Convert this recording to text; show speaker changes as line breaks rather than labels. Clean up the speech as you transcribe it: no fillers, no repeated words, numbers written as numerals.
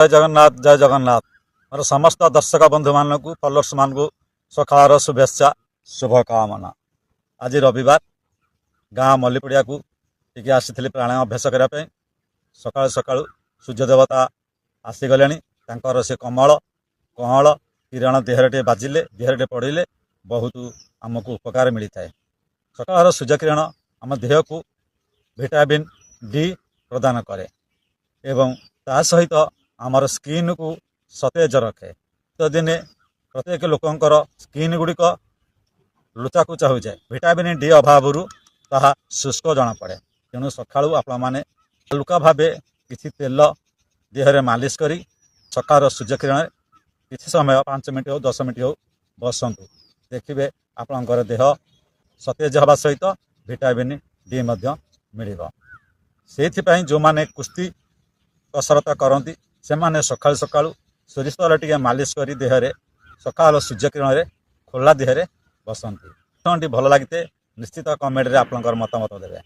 जय जगन्नाथ जय जगन्नाथ मोर समस्त दर्शक बंधु मानक फॉलोअर्स मान को सकाळ शुभेच्छा शुभकामना। आज रविवार गाँ मल्लीपड़िया को टी आसी प्राणायाम अभ्यास करने सकाल सकाल सूर्य देवता आसीगले से कमल कमल किरण देहरे बाजिले देहरे पड़े बहुत आमको उपकार मिलता है। सकाल सूर्य किरण आम देह को विटामिन डी प्रदान करे एवं ता सहित आमर स्किन को सतेज रखे। तो दिने प्रत्येक लोकंकर स्किन गुड़िक लुचाकुचा हो जाए विटामिन डी अभाव ताहा शुष्क जना पड़े। तेणु सका आपण मैंने हल्का भाव किसी तेल देहरे मालिश करी सकार सूर्य किरण किसी समय 5 मिनट हो 10 मिनट हो बसतु देखिए आपणकर देह सतेज हवा सहित विटामिन डी मिल से जो माने कुस्ती कसरत करती से माने सकाल सकाल सोरिष तेल टे मालिश कर देहरे सकाल सूर्य किरण खोला देहरे बसती। भल लगे निश्चित कमेंट रे आपणकर मतामत देवे।